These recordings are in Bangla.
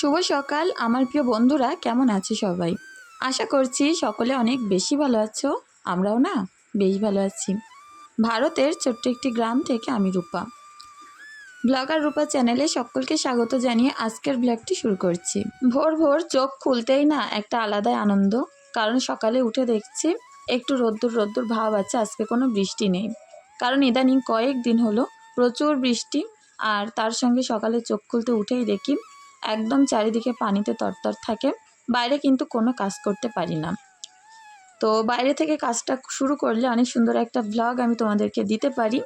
শুভ সকাল আমার প্রিয় বন্ধুরা, কেমন আছো সবাই? আশা করছি সকলে অনেক বেশি ভালো আছো। আমরাও না বেশ ভালো আছি। ভারতের ছোট্ট একটি গ্রাম থেকে আমি রূপা, ব্লগার রূপা চ্যানেলে সকলকে স্বাগত জানিয়ে আজকের ব্লগটি শুরু করছি। ভোর ভোর চোখ খুলতেই না একটা আলাদাই আনন্দ, কারণ সকালে উঠে দেখছি একটু রোদ্দুর রোদ্দুর ভাব আছে। আজকে কোনো বৃষ্টি নেই, কারণ ইদানিং কয়েকদিন হলো প্রচুর বৃষ্টি। আর তার সঙ্গে সকালে চোখ খুলতে উঠেই দেখি একদম চারিদিকে পানিতে তরতর থাকে। বাইরে কিন্তু কোনো কাজ করতে পারি না। তো বাইরে থেকে কাজটা শুরু করলে অনেক সুন্দর একটা ব্লগ আমি তোমাদেরকে দিতে পারি।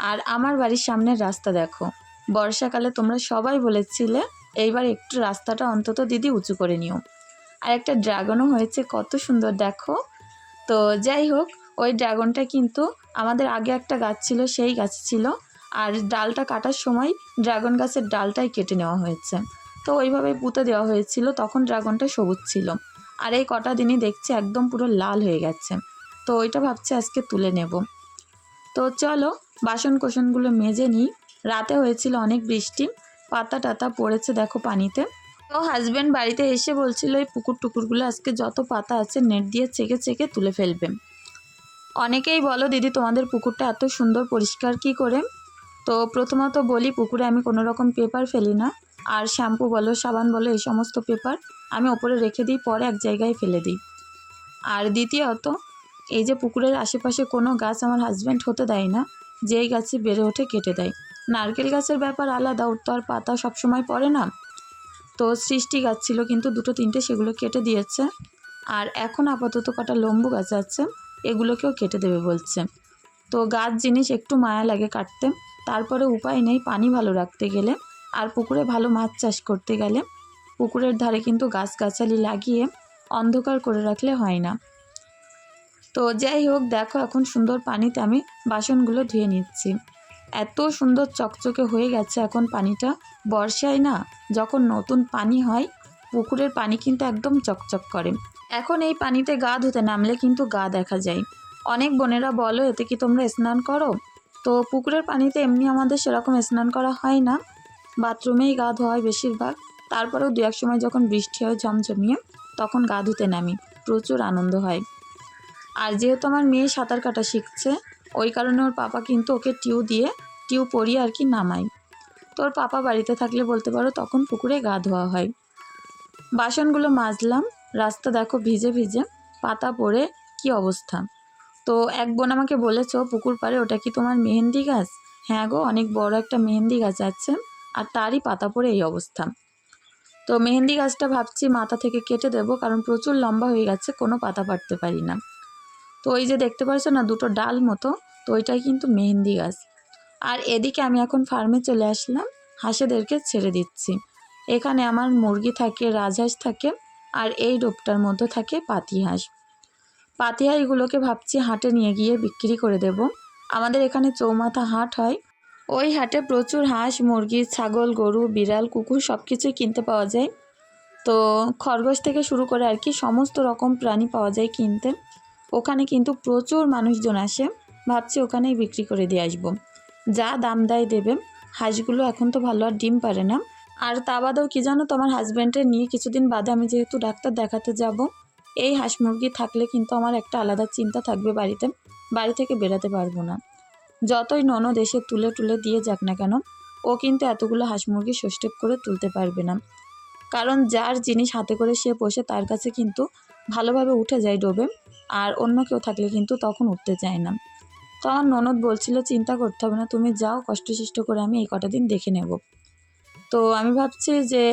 আর আমার বাড়ির সামনের রাস্তা দেখো, বর্ষাকালে তোমরা সবাই বলেছিলে এইবার একটু রাস্তাটা অন্তত দিদি উঁচু করে নিও। আর একটা ড্রাগনও হয়েছে, কত সুন্দর দেখো। তো যাই হোক, ওই ড্রাগনটা কিন্তু আমাদের আগে একটা গাছ ছিল, সেই গাছ ছিল। আর ডালটা কাটার সময় ড্রাগন গাছের ডালটাই কেটে নেওয়া হয়েছে। তো ওইভাবে পুঁতে দেওয়া হয়েছিল, তখন ড্রাগনটা সবুজ ছিল। আর এই কটা দিনই দেখছি একদম পুরো লাল হয়ে গেছে। তো ওইটা ভাবছি আজকে তুলে নেব। তো চলো বাসন কোসনগুলো মেজে নিই। রাতে হয়েছিল অনেক বৃষ্টি, পাতা টাতা পড়েছে দেখো পানিতে। তো হাজব্যান্ড বাড়িতে এসে বলছিল এই পুকুর টুকুরগুলো আজকে যত পাতা আছে নেট দিয়ে চেকে চেকে তুলে ফেলবে। অনেকেই বলো দিদি তোমাদের পুকুরটা এত সুন্দর পরিষ্কার কি করে? তো প্রথমত বলি, পুকুরে আমি কোনো রকম পেপার ফেলি না। আর শ্যাম্পু বলো সাবান বলো এই সমস্ত পেপার আমি ওপরে রেখে দিই, পরে এক জায়গায় ফেলে দিই। আর দ্বিতীয়ত, এই যে পুকুরের আশেপাশে কোনো গাছ আমার হাজব্যান্ড হতে দেয় না, যেই গাছে বেড়ে ওঠে কেটে দেয়। নারকেল গাছের ব্যাপার আলাদা, ওর তো আর পাতা সবসময় পড়ে না। তো সৃষ্টি গাছ ছিল কিন্তু দুটো তিনটে, সেগুলো কেটে দিয়েছে। আর এখন আপাতত কটা লম্বু গাছ আছে, এগুলোকেও কেটে দেবে বলছে। তো গাছ জিনিস একটু মায়া লাগে কাটতে, তারপরে উপায় নেই পানি ভালো রাখতে গেলে আর পুকুরে ভালো মাছ চাষ করতে গেলে পুকুরের ধারে কিন্তু গাছগাছালি লাগিয়ে অন্ধকার করে রাখলে হয় না। তো যাই হোক, দেখো এখন সুন্দর পানিতে আমি বাসনগুলো ধুয়ে নিচ্ছি। এত সুন্দর চকচকে হয়ে গেছে এখন পানিটা। বর্ষায় না যখন নতুন পানি হয়, পুকুরের পানি কিন্তু একদম চকচক করে। এখন এই পানিতে গা ধুতে নামলে কিন্তু গা দেখা যায়। অনেক বোনেরা বলো এতে কি তোমরা স্নান করো? তো পুকুরের পানিতে এমনি আমাদের সেরকম স্নান করা হয় না, বাথরুমেই গা ধোয়া হয় বেশিরভাগ। তারপরেও দু এক সময় যখন বৃষ্টি হয় ঝমঝমিয়ে, তখন গা ধুতে নামি, প্রচুর আনন্দ হয়। আর যেহেতু আমার মেয়ে সাঁতার কাটা শিখছে, ওই কারণে ওর পাপা কিন্তু ওকে টিউ পরিয়ে আর কি নামায়। তোর পাপা বাড়িতে থাকলে বলতে পারো তখন পুকুরে গা ধোয়া হয়। বাসনগুলো মাজলাম, রাস্তা দেখো ভিজে ভিজে, পাতা পড়ে কি অবস্থা। তো এক বোন আমাকে বলেছ পুকুর পাড়ে ওটা কি তোমার মেহেন্দি গাছ? হ্যাঁ গো, অনেক বড় একটা মেহেন্দি গাছ আছে, আর তারই পাতা পড়ে এই অবস্থা। তো মেহেন্দি গাছটা ভাবছি মাথা থেকে কেটে দেবো, কারণ প্রচুর লম্বা হয়ে গেছে, কোনো পাতা পাড়তে পারি না। তো ওই যে দেখতে পাচ্ছ না দুটো ডাল মতো, তো ওইটাই কিন্তু মেহেন্দি গাছ। আর এদিকে আমি এখন ফার্মে চলে আসলাম, হাঁসেদেরকে ছেড়ে দিচ্ছি। এখানে আমার মুরগি থাকে, রাজহাঁস থাকে, আর এই ডোপটার মধ্যে থাকে পাতিহাঁস। পাতিহাঁসগুলোকে ভাবছি হাটে নিয়ে গিয়ে বিক্রি করে দেব। আমাদের এখানে চৌমাথা হাট হয়, ওই হাটে প্রচুর হাঁস মুরগি ছাগল গরু বিড়াল কুকুর সব কিছুই কিনতে পাওয়া যায়। তো খরগোশ থেকে শুরু করে আর কি সমস্ত রকম প্রাণী পাওয়া যায় কিনতে। ওখানে কিন্তু প্রচুর মানুষজন আসে, ভাবছি ওখানেই বিক্রি করে দিয়ে আসবো। যা দাম দেয় দেবে। হাঁসগুলো এখন তো ভালো আর ডিম পারে না। আর তা বাদেও কি জানো, তো আমার হাজব্যান্ডের নিয়ে কিছুদিন বাদে আমি যেহেতু ডাক্তার দেখাতে যাব, এই হাঁস মুরগি থাকলে কিন্তু আমার একটা আলাদা চিন্তা থাকবে বাড়িতে, বাড়ি থেকে বেরাতে পারবো না। যতই ননদ এসে তুলে তুলে দিয়ে যাক না কেন, ও কিন্তু এতগুলো হাঁস মুরগি ষষ্ঠেপ করে তুলতে পারবে না। কারণ যার জিনিস হাতে করে সে পোষে তার কাছে কিন্তু ভালোভাবে উঠে যায় ডোবে, আর অন্য কেউ থাকলে কিন্তু তখন উঠতে চায় না। তো আমার ননদ বলছিল চিন্তা করতে হবে না, তুমি যাও, কষ্টসৃষ্ট করে আমি এই কটা দিন দেখে নেব। তো আমি ভাবছি যে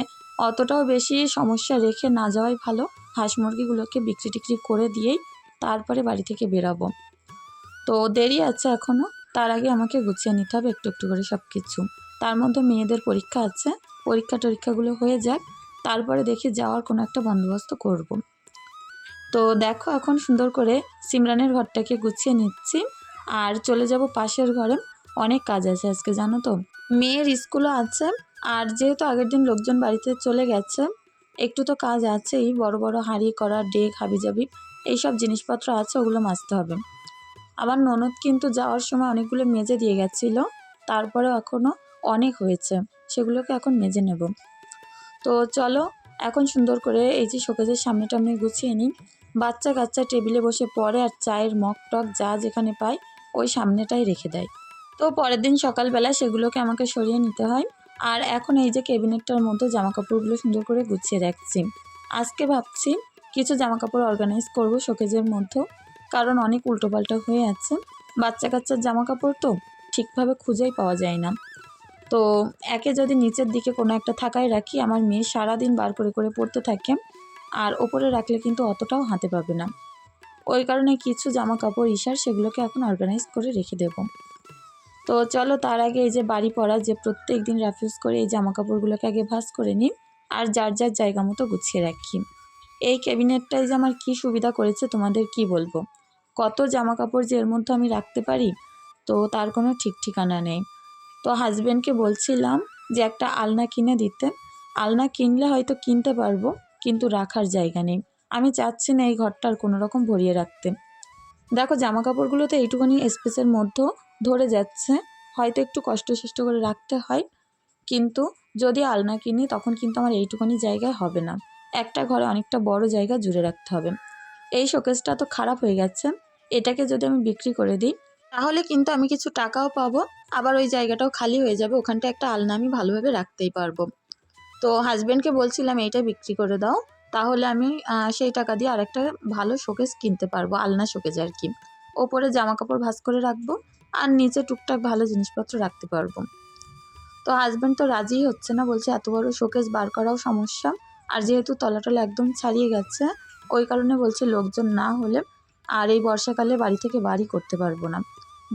অতটাও বেশি সমস্যা রেখে না যাওয়াই ভালো, হাঁস মুরগিগুলোকে বিক্রি টিক্রি করে দিয়েই তারপরে বাড়ি থেকে বেরাবো। তো দেরি আছে এখনও, তার আগে আমাকে গুছিয়ে নিতে হবে একটু একটু করে সব কিছু। তার মধ্যে মেয়েদের পরীক্ষা আছে, পরীক্ষাগুলো হয়ে যাক, তারপরে দেখি যাওয়ার কোনো একটা বন্দোবস্ত করব। তো দেখো এখন সুন্দর করে সিমরানের ঘরটাকে গুছিয়ে নিচ্ছি, আর চলে যাব পাশের ঘরে। অনেক কাজ আছে আজকে জানো তো, মেয়ের স্কুলও আছে। আর যেহেতু আগের দিন লোকজন বাড়িতে চলে গেছে, একটু তো কাজ আছেই, বড় বড় হাঁড়ি করা ডেক হাবিজাবি এইসব জিনিসপত্র আছে, ওগুলো মাজতে হবে। আমার ননদ কিন্তু যাওয়ার সময় অনেকগুলো মেজে দিয়ে গেছিলো, তারপরেও এখনও অনেক হয়েছে, সেগুলোকে এখন মেজে নেব। তো তো চলো এখন সুন্দর করে এই যে শোকেজের সামনেটা আমি গুছিয়ে নিই। বাচ্চা কাচ্চা টেবিলে বসে পড়ে আর চায়ের মগ টক যা যেখানে পায় ওই সামনেটাই রেখে দেয়। তো পরের দিন সকালবেলা সেগুলোকে আমাকে সরিয়ে নিতে হয়। আর এখন এই যে ক্যাবিনেটটার মধ্যে জামাকাপড়গুলো সুন্দর করে গুছিয়ে রাখছি। আজকে ভাবছি কিছু জামাকাপড় অর্গানাইজ করব শোকেজের মধ্যে, কারণ অনেক উল্টোপাল্টা হয়ে আছে। বাচ্চা কাচ্চার জামাকাপড় তো ঠিকভাবে খুঁজেই পাওয়া যায় না। তো একে যদি নিচের দিকে কোনো একটা থাকায় রাখি, আমার মেয়ে সারাদিন বার করে করে পড়তে থাকে, আর ওপরে রাখলে কিন্তু অতটাও হাতে পাবে না। ওই কারণে কিছু জামা কাপড় ইশার সেগুলোকে এখন অর্গানাইজ করে রেখে দেব। তো চলো তার আগে এই যে বাড়ি পরা যে প্রত্যেক দিন রাফিউজ করে এই জামা কাপড়গুলোকে আগে ভাঁজ করে নিই আর যার যার জায়গা মতো গুছিয়ে রাখি। এই ক্যাবিনেটটাই যে আমার কী সুবিধা করেছে তোমাদের কি বলবো। কত জামা কাপড় যে এর মধ্যে আমি রাখতে পারি, তো তার কোনো ঠিক ঠিকানা নেই। তো হাজব্যান্ডকে বলছিলাম যে একটা আলনা কিনে দিতে। আলনা কিনলে হয়তো কিনতে পারবো, কিন্তু রাখার জায়গা নেই। আমি চাচ্ছি না এই ঘরটার কোনো রকম ভরিয়ে রাখতে। দেখো জামা কাপড়গুলো তো এইটুকুনি স্পেসের মধ্যে ধরে যাচ্ছে, হয়তো একটু কষ্ট করে রাখতে হয়, কিন্তু যদি আলনা কিনি তখন কিন্তু আমার এইটুকুনি জায়গায় হবে না। একটা ঘরে অনেকটা বড় জায়গা জুড়ে রাখতে হবে। এই শোকেসটা তো খারাপ হয়ে গেছে, এটাকে যদি আমি বিক্রি করে দিই তাহলে কিন্তু আমি কিছু টাকাও পাবো, আবার ওই জায়গাটাও খালি হয়ে যাবে, ওখানটা একটা আলনা আমি ভালোভাবে রাখতেই পারবো। তো হাজব্যান্ডকে বলছিলাম এইটা বিক্রি করে দাও, তাহলে আমি সেই টাকা দিয়ে আরেকটা ভালো শোকেস কিনতে পারবো, আলনা শোকেস আর কি। ওপরে জামা কাপড় ভাঁজ করে রাখবো আর নিচে টুকটাক ভালো জিনিসপত্র রাখতে পারবো। তো হাজব্যান্ড তো রাজিই হচ্ছে না, বলছে এত বড় শোকেস বার করাও সমস্যা, আর যেহেতু তলাটলা একদম ছাড়িয়ে গেছে ওই কারণে বলছে লোকজন না হলে আর এই বর্ষাকালে বাড়ি থেকে বাড়ি করতে পারবো না,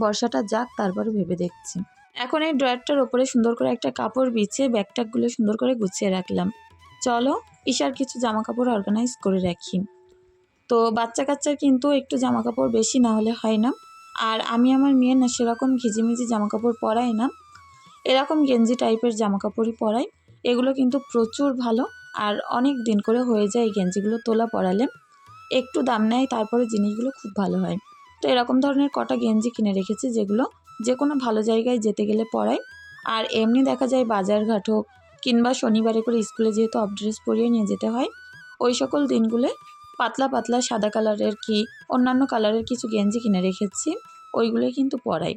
বর্ষাটা যাক তারপরে ভেবে দেখছি। এখন এই ড্রয়ারটার ওপরে সুন্দর করে একটা কাপড় বিছিয়ে ব্যাগট্যাগগুলো সুন্দর করে গুছিয়ে রাখলাম। চলো ঈশার কিছু জামা কাপড় অর্গানাইজ করে রাখি। তো বাচ্চা কাচ্চার কিন্তু একটু জামা কাপড় বেশি না হলে হয় না, আর আমি আমার মেয়ের না সেরকম ঘিজিমিজি জামা কাপড় পরাই না, এরকম গেঞ্জি টাইপের জামা কাপড়ই পরাই। এগুলো কিন্তু প্রচুর ভালো, আর অনেক দিন করে হয়ে যায় এই গেঞ্জিগুলো তোলা পরালে, একটু দাম নেয় তারপরে জিনিসগুলো খুব ভালো হয়। তো এরকম ধরনের কটা গেঞ্জি কিনে রেখেছি যেগুলো যে কোনো ভালো জায়গায় যেতে গেলে পরাই। আর এমনি দেখা যায় বাজারঘাট হোক কিংবা শনিবারে করে স্কুলে যেহেতু অফ ড্রেস পরিয়ে নিয়ে যেতে হয়, ওই সকল দিনগুলো পাতলা পাতলা সাদা কালারের কি অন্যান্য কালারের কিছু গেঞ্জি কিনে রেখেছি, ওইগুলোই কিন্তু পরাই।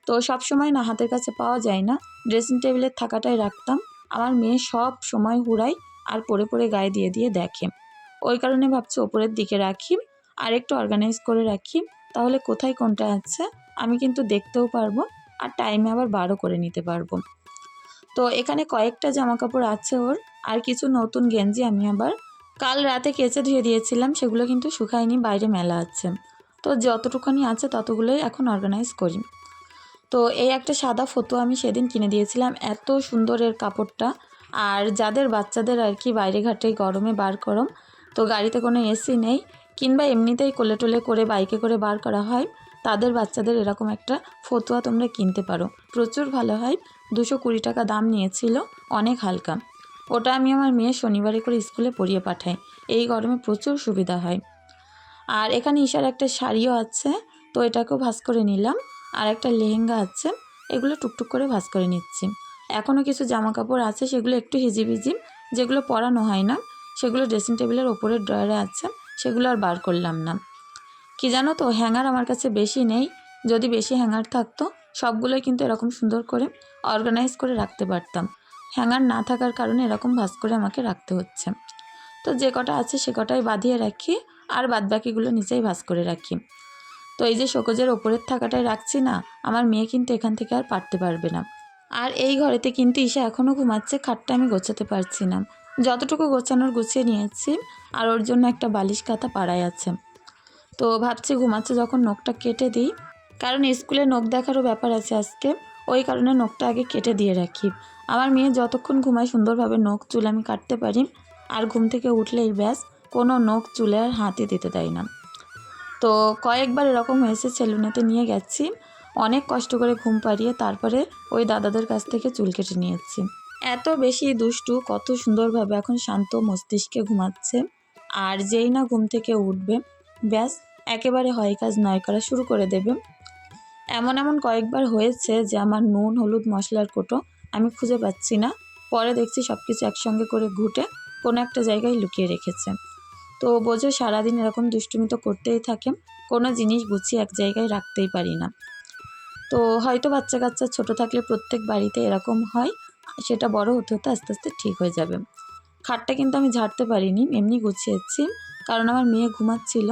তো সব সময় না হাতের কাছে পাওয়া যায় না, ড্রেসিং টেবিলের থাকাটাই রাখতাম। আমার মেয়ে সব সময় হুড়াই আর পরে পরে গায়ে দিয়ে দিয়ে দেখে, ওই কারণে ভাবছি ওপরের দিকে রাখি আর একটু অর্গানাইজ করে রাখি, তাহলে কোথায় কোনটা আছে আমি কিন্তু দেখতেও পারবো আর টাইমে আবার বারও করে নিতে পারবো। তো এখানে কয়েকটা জামা কাপড় আছে ওর, আর কিছু নতুন গেঞ্জি আমি আবার কাল রাতে কেচে ধুয়ে দিয়েছিলাম, সেগুলো কিন্তু শুকায়নি, বাইরে মেলা আছে। তো যতটুকুনি আছে ততগুলোই এখন অর্গানাইজ করি। তো এই একটা সাদা ফতুয়া আমি সেদিন কিনে দিয়েছিলাম, এত সুন্দর এর কাপড়টা। আর যাদের বাচ্চাদের আর কি বাইরে ঘাটে গরমে বার গরম, তো গাড়িতে কোনো এসি নেই কিংবা এমনিতেই কোলে টোলে করে বাইকে করে বার করা হয়, তাদের বাচ্চাদের এরকম একটা ফতুয়া তোমরা কিনতে পারো, প্রচুর ভালো হয়। 220 টাকা দাম নিয়েছিল, অনেক হালকা। ওটা আমি আমার মেয়ে শনিবারে করে স্কুলে পরিয়ে পাঠাই, এই গরমে প্রচুর সুবিধা হয়। আর এখানে ঈশার একটা শাড়িও আছে, তো এটাকেও ভাঁজ করে নিলাম। আর একটা লেহেঙ্গা আছে, এগুলো টুকটুক করে ভাঁজ করে নিচ্ছি। এখনও কিছু জামা কাপড় আছে সেগুলো একটু হিজিবিজি, যেগুলো পরানো হয় না, সেগুলো ড্রেসিং টেবিলের ওপরের ড্রয়ারে আছে, সেগুলো আর বার করলাম না। কি জানো তো, হ্যাঙ্গার আমার কাছে বেশি নেই, যদি বেশি হ্যাঙ্গার থাকতো সবগুলোই কিন্তু এরকম সুন্দর করে অর্গানাইজ করে রাখতে পারতাম। হ্যাঙ্গার না থাকার কারণে এরকম ভাঁজ করে আমাকে রাখতে হচ্ছে। তো যে কটা আছে সে কটাই বাঁধিয়ে রাখি, আর বাদবাকিগুলো নিচেই ভাঁজ করে রাখি। তো এই যে শোকেজের ওপরের থাকাটাই রাখছি না, আমার মেয়ে কিন্তু এখান থেকে আর পারতে পারবে না। আর এই ঘরেতে কিন্তু ঈশা এখনও ঘুমাচ্ছে, খাটটা আমি গোছাতে পারছি না, যতটুকু গোছানোর গুছিয়ে নিয়েছি। আর ওর জন্য একটা বালিশ কাঁথা পাড়ায় আছে, তো ভাবছি ঘুমাচ্ছে যখন নখটা কেটে দিই, কারণ স্কুলে নখ দেখারও ব্যাপার আছে আজকে, ওই কারণে নখটা আগে কেটে দিয়ে রাখি। আমার মেয়ে যতক্ষণ ঘুমায় সুন্দরভাবে নখ চুল আমি কাটতে পারি, আর ঘুম থেকে উঠলেই ব্যাস, কোনো নখ চুলে আর হাতে দিতে দেয় না। তো কয়েকবার এরকম হয়েছে, সেলুনেতে নিয়ে গেছি, অনেক কষ্ট করে ঘুম পাড়িয়ে তারপরে ওই দাদাদের কাছ থেকে চুল কেটে নিয়েছি। এত বেশি দুষ্টু, কত সুন্দরভাবে এখন শান্ত মস্তিষ্কে ঘুমাচ্ছে। আর যেই না ঘুম থেকে উঠবে ব্যাস একেবারে হয় কাজ নয় করা শুরু করে দেবে। এমন এমন কয়েকবার হয়েছে যে আমার নুন হলুদ মশলার কোটো আমি খুঁজে পাচ্ছি না, পরে দেখছি সব কিছু একসঙ্গে করে ঘুটে কোনো একটা জায়গায় লুকিয়ে রেখেছে। তো বোঝো সারাদিন এরকম দুষ্টুমি তো করতেই থাকে, কোনো জিনিস গুছিয়ে এক জায়গায় রাখতেই পারি না। তো হয়তো বাচ্চা কাচ্চা ছোটো থাকলে প্রত্যেক বাড়িতে এরকম হয়, সেটা বড় হতে হতে আস্তে আস্তে ঠিক হয়ে যাবে। খাটটা কিন্তু আমি ঝাড়তে পারিনি, এমনি গুছিয়েছি, কারণ আমার মেয়ে ঘুমাচ্ছিল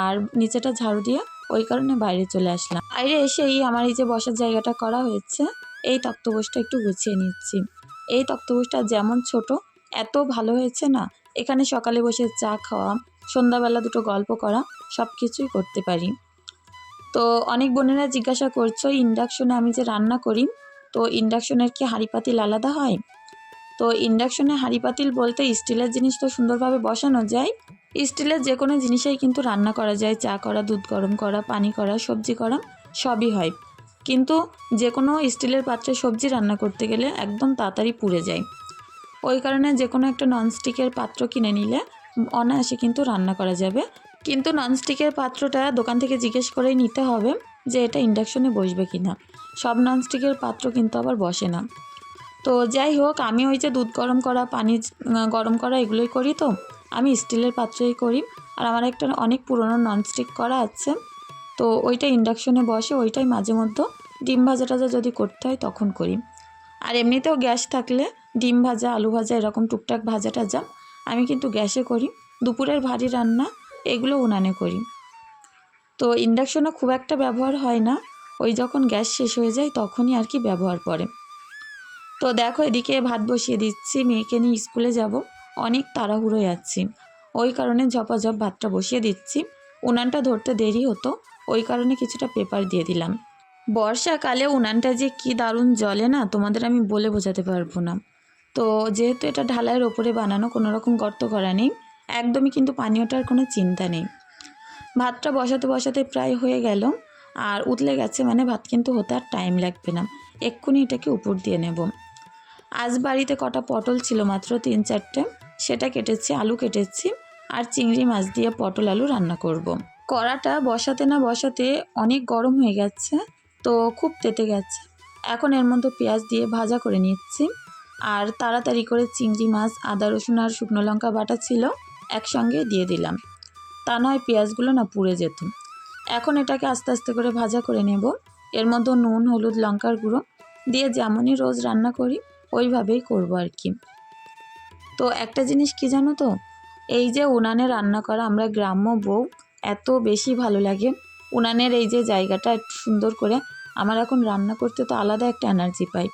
আর নিচেটা ঝাড়ু দিয়ে ওই কারণে বাইরে চলে আসলাম। বাইরে এসেই আমার এই যে বসার জায়গাটা করা হয়েছে, এই তক্তপোষটা একটু গুছিয়ে নিচ্ছি। এই তক্তপোষটা যেমন ছোট, এত ভালো হয়েছে না, এখানে সকালে বসে চা খাওয়া, সন্ধ্যাবেলা দুটো গল্প করা, সব কিছুই করতে পারি। তো অনেক বোনেরা জিজ্ঞাসা করছো ইন্ডাকশনে আমি যে রান্না করি, তো ইন্ডাকশনের কি হাঁড়ি পাতিল আলাদা হয়? তো ইন্ডাকশনে হাঁড়ি পাতিল বলতে স্টিলের জিনিস তো সুন্দরভাবে বসানো যায়, স্টিলের যে কোনো জিনিসেই কিন্তু রান্না করা যায়, চা করা, দুধ গরম করা, পানি করা, সবজি করা, সবই হয়। কিন্তু যে কোনো স্টিলের পাত্রে সবজি রান্না করতে গেলে একদম তাড়াতাড়ি পুড়ে যায়। ওই কারণে যে কোনো একটা ননস্টিকের পাত্র কিনে নিলে অনায়াসে কিন্তু রান্না করা যাবে। কিন্তু ননস্টিকের পাত্রটা দোকান থেকে জিজ্ঞেস করেই নিতে হবে যে এটা ইন্ডাকশনে বসবে কি না। সব ননস্টিকের পাত্র কিন্তু আবার বসে না। তো যাই হোক, আমি ওই যে দুধ গরম করা, পানি গরম করা এগুলোই করি, তো আমি স্টিলের পাত্রেই করি। আর আমার একটা অনেক পুরনো ননস্টিক করা আছে, তো ওইটা ইন্ডাকশনে বসে, ওইটাই মাঝে মধ্যে ডিম ভাজা টাজা যদি করতে হয় তখন করি। আর এমনিতেও গ্যাস থাকলে ডিম ভাজা, আলু ভাজা, এরকম টুকটাক ভাজা টাজা আমি কিন্তু গ্যাসে করি। দুপুরের ভারী রান্না এগুলো উনানে করি। তো ইন্ডাকশনে খুব একটা ব্যবহার হয় না, ওই যখন গ্যাস শেষ হয়ে যায় তখনই আর কি ব্যবহার পড়ে। তো দেখো এদিকে ভাত বসিয়ে দিচ্ছি, মেয়েকে নিয়ে স্কুলে যাব, অনেক তাড়াহুড়োয় যাচ্ছি, ওই কারণে ঝপাঝপ ভাতটা বসিয়ে দিচ্ছি। উনানটা ধরতে দেরি হতো, ওই কারণে কিছুটা পেপার দিয়ে দিলাম। বর্ষাকালে উনানটা যে কি দারুণ জ্বলে না, তোমাদের আমি বলে বোঝাতে পারবো না। তো যেহেতু এটা ঢালাইয়ের ওপরে বানানো, কোনো রকম গর্ত করা নেই, একদমই কিন্তু পানীয়টার কোনো চিন্তা নেই। ভাতটা বসাতে বসাতে প্রায় হয়ে গেল, আর উতলে গেছে মানে ভাত কিন্তু হতে আর টাইম লাগবে না, এক্ষুনি এটাকে উপর দিয়ে নেব। আজ বাড়িতে কটা পটল ছিল, মাত্র 3-4টে, সেটা কেটেছি, আলু কেটেছি, আর চিংড়ি মাছ দিয়ে পটল আলু রান্না করব। কড়াটা বসাতে না বসাতে অনেক গরম হয়ে গেছে, তো খুব তেতে গেছে। এখন এর মধ্যে পেঁয়াজ দিয়ে ভাজা করে নিচ্ছি, আর তাড়াতাড়ি করে চিংড়ি মাছ, আদা রসুন আর শুকনো লঙ্কা বাটা ছিল, একসঙ্গে দিয়ে দিলাম, তা নয় পেঁয়াজগুলো না পুড়ে যেত। এখন এটাকে আস্তে আস্তে করে ভাজা করে নেব। এর মধ্যে নুন, হলুদ, লঙ্কার গুঁড়ো দিয়ে যেমনই রোজ রান্না করি ওইভাবেই করব আর কি। তো একটা জিনিস কি জানো তো, এই যে উনানে রান্না করা, আমরা গ্রাম্য বউ, এত বেশি ভালো লাগে উনানের এই যে জায়গাটা একটু সুন্দর করে। আমার এখন রান্না করতে তো আলাদা একটা এনার্জি পাই।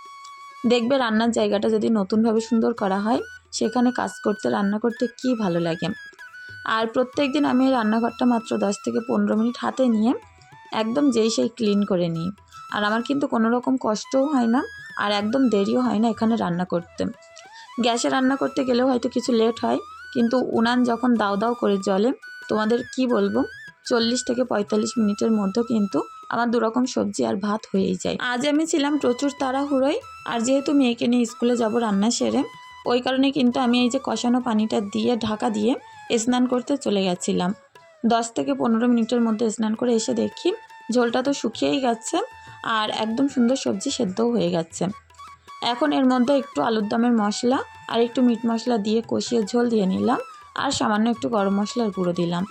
দেখবে রান্নার জায়গাটা যদি নতুনভাবে সুন্দর করা হয়, সেখানে কাজ করতে, রান্না করতে কি ভালো লাগে। আর প্রত্যেক দিন আমি এই রান্নাঘরটা মাত্র 10 থেকে 15 মিনিট হাতে নিয়ে একদম যেই সেই ক্লিন করে নিই। আর আমার কিন্তু কোনো রকম কষ্টও হয় না, আর একদম দেরিও হয় না এখানে রান্না করতে। গ্যাসে রান্না করতে গেলেও হয়তো কিছু লেট হয়, কিন্তু উনান যখন দাও দাও করে জ্বলে, তোমাদের কি বলবো, 40 থেকে 45 মিনিটের মধ্যে কিন্তু আমার দুরকম সবজি আর ভাত হয়েই যায়। আজ আমি ছিলাম প্রচুর তাড়াহুড়োয়, আর যেহেতু মেয়েকে নিয়ে স্কুলে যাব রান্না সেরে, ওই কারণে কিন্তু আমি এই যে কষানো পানিটা দিয়ে ঢাকা দিয়ে স্নান করতে চলে গেছিলাম। 10 থেকে 15 মিনিটের মধ্যে স্নান করে এসে দেখি ঝোলটা তো শুকিয়েই গেছে, আর একদম সুন্দর সবজি সেদ্ধও হয়ে গেছে। এখন এর মধ্যে একটু আলুর দমের মশলা আর একটু মিট মশলা দিয়ে কষিয়ে ঝোল দিয়ে নিলাম, আর সামান্য একটু গরম মশলার গুঁড়ো দিলাম।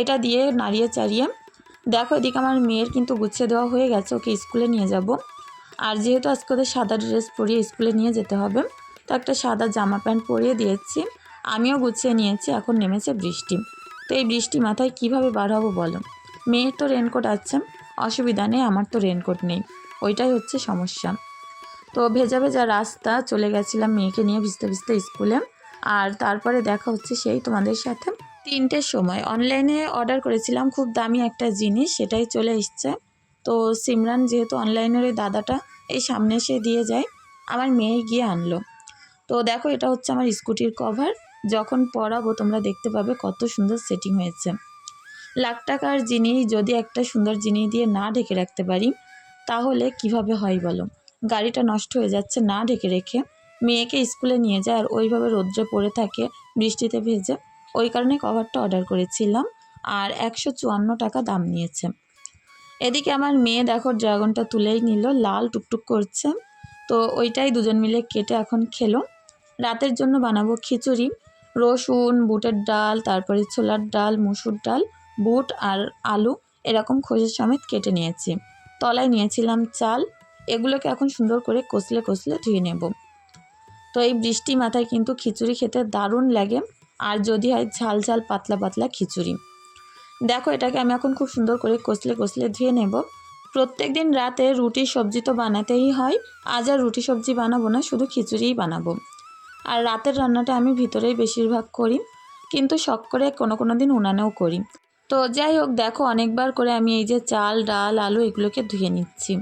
এটা দিয়ে নাড়িয়ে চাড়িয়ে, দেখো এদিকে আমার মেয়ের কিন্তু গুছিয়ে দেওয়া হয়ে গেছে, ওকে স্কুলে নিয়ে যাব। আর যেহেতু আজকে ওদের সাদা ড্রেস পরিয়ে স্কুলে নিয়ে যেতে হবে, তো একটা সাদা জামা প্যান্ট পরিয়ে দিয়েছি, আমিও গুছিয়ে নিয়েছি। এখন নেমেছে বৃষ্টি, তো এই বৃষ্টি মাথায় কিভাবে বার হবো বলো। মেয়ের তো রেনকোট আছে, অসুবিধা নেই, আমার তো রেনকোট নেই, ওইটাই হচ্ছে সমস্যা। তো ভেজা ভেজা রাস্তা, চলে গেছিলাম মেয়েকে নিয়ে ভিজতে ভিজতে স্কুলে। আর তারপরে দেখা হচ্ছে সেই তোমাদের সাথে 3টের সময়। অনলাইনে অর্ডার করেছিলাম খুব দামি একটা জিনিস, সেটাই চলে এসছে। তো সিমরান যেহেতু অনলাইনের ওই দাদাটা এই সামনে এসে দিয়ে যায়, আমার মেয়ে গিয়ে আনলো। তো দেখো এটা হচ্ছে আমার স্কুটির কভার, যখন পরাবো তোমরা দেখতে পাবে কত সুন্দর সেটিং হয়েছে। লাখ টাকার জিনিস যদি একটা সুন্দর জিনিস দিয়ে না ঢেকে রাখতে পারি, তাহলে কিভাবে হয় বলো। গাড়িটা নষ্ট হয়ে যাচ্ছে না ঢেকে রেখে, মেয়েকে স্কুলে নিয়ে যায় আর ওইভাবে রোদ্রে পড়ে থাকে, বৃষ্টিতে ভেজে। ওই কারণে কভারটা অর্ডার করেছিলাম, আর 154 টাকা দাম নিয়েছে। এদিকে আমার মেয়ে দেখো ড্রাগনটা তুলেই নিল, লাল টুকটুক করছে। তো ওইটাই দুজন মিলে কেটে এখন খেলো। রাতের জন্য বানাবো খিচুড়ি। রসুন, বুটের ডাল, তারপরে ছোলার ডাল, মুসুর ডাল, বুট আর আলু এরকম খোসা সমেত কেটে নিয়েছি। তলায় নিয়েছিলাম চাল। এগুলোকে এখন সুন্দর করে কষলে কষলে ধুয়ে নেব। তো এই বৃষ্টি মাথায় কিন্তু খিচুড়ি খেতে দারুণ লাগে, আর যদি হয় ঝাল ঝাল পাতলা পাতলা খিচুড়ি। দেখো এটাকে আমি এখন খুব সুন্দর করে কষলে কষলে ধুয়ে নেব। প্রত্যেক দিন রাতে রুটি সবজি তো বানাতেই হয়। আজ আর রুটি সবজি বানাবো না, শুধু খিচুড়িই বানাবো। আর রাতের রান্নাটা আমি ভিতরেই বেশিরভাগ করি, কিন্তু শখ করে কোনো দিন উনানেও করি। তো যাই হোক, দেখো অনেকবার করে আমি এই যে চাল, ডাল, আলু এগুলোকে ধুয়ে নিচ্ছি।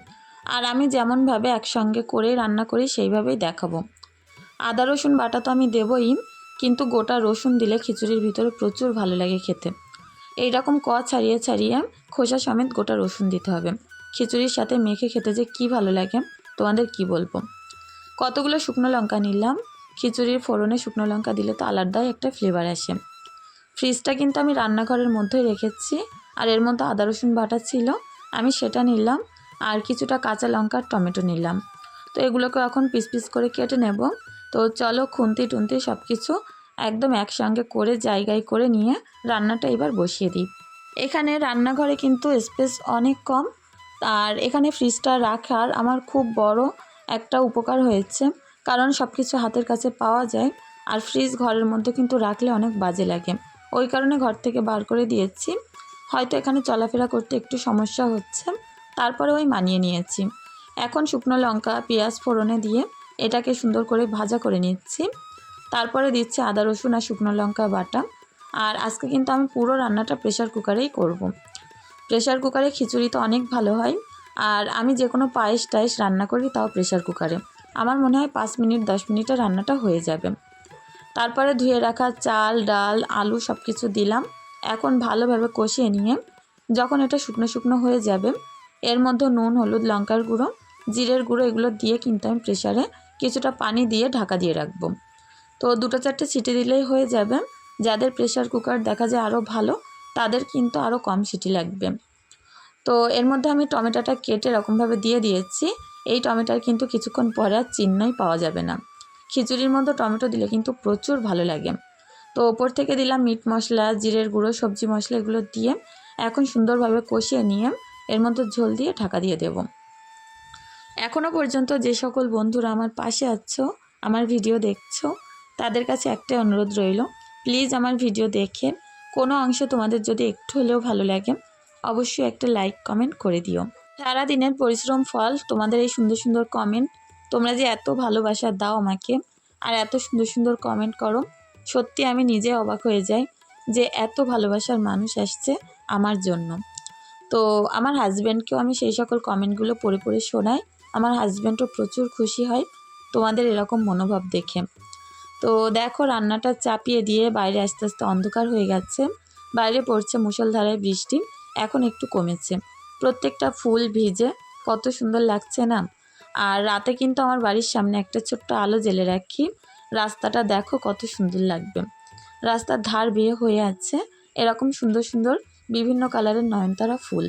আর আমি যেমনভাবে একসঙ্গে করে রান্না করি সেইভাবেই দেখাবো। আদা রসুন বাটা তো আমি দেবই, কিন্তু গোটা রসুন দিলে খিচুড়ির ভিতরে প্রচুর ভালো লাগে খেতে। এইরকম ছাড়িয়ে ছাড়িয়ে খোসা সমেত গোটা রসুন দিতে হবে। খিচুড়ির সাথে মেখে খেতে যে কী ভালো লাগে তোমাদের কি বলবো। কতগুলো শুকনো লঙ্কা নিলাম। খিচুড়ির ফোড়নে শুকনো লঙ্কা দিলে তো আলাদাই একটা ফ্লেভার আসে। ফ্রিজটা কিন্তু আমি রান্নাঘরের মধ্যেই রেখেছি, আর এর মধ্যে আদা রসুন বাটা ছিল, আমি সেটা নিলাম। আর কিছুটা কাঁচা লঙ্কা আর টমেটো নিলাম। তো এগুলোকে এখন পিস পিস করে কেটে নেব। তো চলো খুন্তি টুন্তি সব কিছু একদম একসঙ্গে করে জায়গায় করে নিয়ে রান্নাটা এবার বসিয়ে দিই। এখানে রান্নাঘরে কিন্তু স্পেস অনেক কম, আর এখানে ফ্রিজটা রাখার আমার খুব বড় একটা উপকার হয়েছে, কারণ সব কিছু হাতের কাছে পাওয়া যায়। আর ফ্রিজ ঘরের মধ্যে কিন্তু রাখলে অনেক বাজে লাগে, ওই কারণে ঘর থেকে বার করে দিয়েছি। হয়তো এখানে চলাফেরা করতে একটু সমস্যা হচ্ছে, তারপরে ওই মানিয়ে নিয়েছি। এখন শুকনো লঙ্কা পেঁয়াজ ফোড়নে দিয়ে এটাকে সুন্দর করে ভাজা করে নিচ্ছি। তারপরে দিচ্ছি আদা রসুন আর শুকনো লঙ্কা বাটা। আর আজকে কিন্তু আমি পুরো রান্নাটা প্রেশার কুকারেই করব। প্রেশার কুকারে খিচুড়ি তো অনেক ভালো হয়, আর আমি যে কোনো পায়েস টায়েস রান্না করি তাও প্রেশার কুকারে। আমার মনে হয় 5 মিনিট 10 মিনিটে রান্নাটা হয়ে যাবে। তারপরে ধুয়ে রাখা চাল, ডাল, আলু সব কিছু দিলাম। এখন ভালোভাবে কষিয়ে নিয়ে যখন এটা শুকনো শুকনো হয়ে যাবে, এর মধ্যে নুন, হলুদ, লঙ্কার গুঁড়ো, জিরের গুঁড়ো এগুলো দিয়ে কিন্তু আমি প্রেশারে কিছুটা পানি দিয়ে ঢাকা দিয়ে রাখবো। তো 2-4টে সিটি দিলেই হয়ে যাবে। যাদের প্রেশার কুকার দেখা যায় আরও ভালো, তাদের কিন্তু আরও কম সিটি লাগবে। তো এর মধ্যে আমি টমেটোটা কেটে এরকমভাবে দিয়ে দিয়েছি। এই টমেটোর কিন্তু কিছুক্ষণ পরে আর চিহ্নই পাওয়া যাবে না। খিচুড়ির মধ্যে টমেটো দিলে কিন্তু প্রচুর ভালো লাগে। তো ওপর থেকে দিলাম মিট মশলা, জিরের গুঁড়ো, সবজি মশলা এগুলো দিয়ে এখন সুন্দরভাবে কষিয়ে নিয়ে এর মধ্যে ঝোল দিয়ে ঢাকা দিয়ে দেব। এখনও পর্যন্ত যে সকল বন্ধুরা আমার পাশে আছো, আমার ভিডিও দেখছো, তাদের কাছে একটাই অনুরোধ রইল, প্লিজ আমার ভিডিও দেখে কোনো অংশ তোমাদের যদি একটু হলেও ভালো লাগে অবশ্যই একটা লাইক কমেন্ট করে দিও। সারাদিনের পরিশ্রম ফল তোমাদের এই সুন্দর সুন্দর কমেন্ট। তোমরা যে এত ভালোবাসা দাও আমাকে, আর এত সুন্দর সুন্দর কমেন্ট করো, সত্যি আমি নিজে অবাক হয়ে যাই যে এত ভালোবাসার মানুষ আসছে আমার জন্য। তো আমার হাজব্যান্ডকেও আমি সেই সকল কমেন্টগুলো পড়ে পড়ে শোনাই। আমার হাজব্যান্ডও প্রচুর খুশি হয় তোমাদের এরকম মনোভাব দেখে। তো দেখো রান্নাটা চাপিয়ে দিয়ে বাইরে আস্তে আস্তে অন্ধকার হয়ে গেছে। বাইরে পড়ছে মুষলধারায় বৃষ্টি, এখন একটু কমেছে। প্রত্যেকটা ফুল ভিজে কত সুন্দর লাগছে না। আর রাতে কিন্তু আমার বাড়ির সামনে একটা ছোট্ট আলো জ্বেলে রাখি। রাস্তাটা দেখো কত সুন্দর লাগবে। রাস্তার ধার বেয়ে হয়ে আছে এরকম সুন্দর সুন্দর বিভিন্ন কালারের নয়নতারা ফুল।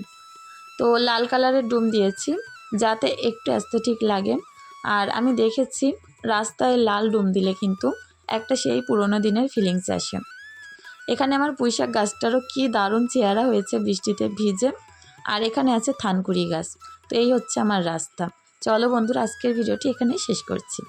তো লাল কালারের ডুম দিয়েছি যাতে একটু অ্যাস্থেটিক লাগে। আর আমি দেখেছি রাস্তায় লাল ডুম দিলে কিন্তু একটা সেই পুরোনো দিনের ফিলিংস আসে। এখানে আমার পুঁইশাক গাছটারও কি দারুণ চেহারা হয়েছে বৃষ্টিতে ভিজে। আর এখানে আছে থানকুড়ি গাছ। তো এই হচ্ছে আমার রাস্তা। চলো বন্ধুরা, আজকের ভিডিওটি এখানেই শেষ করছি।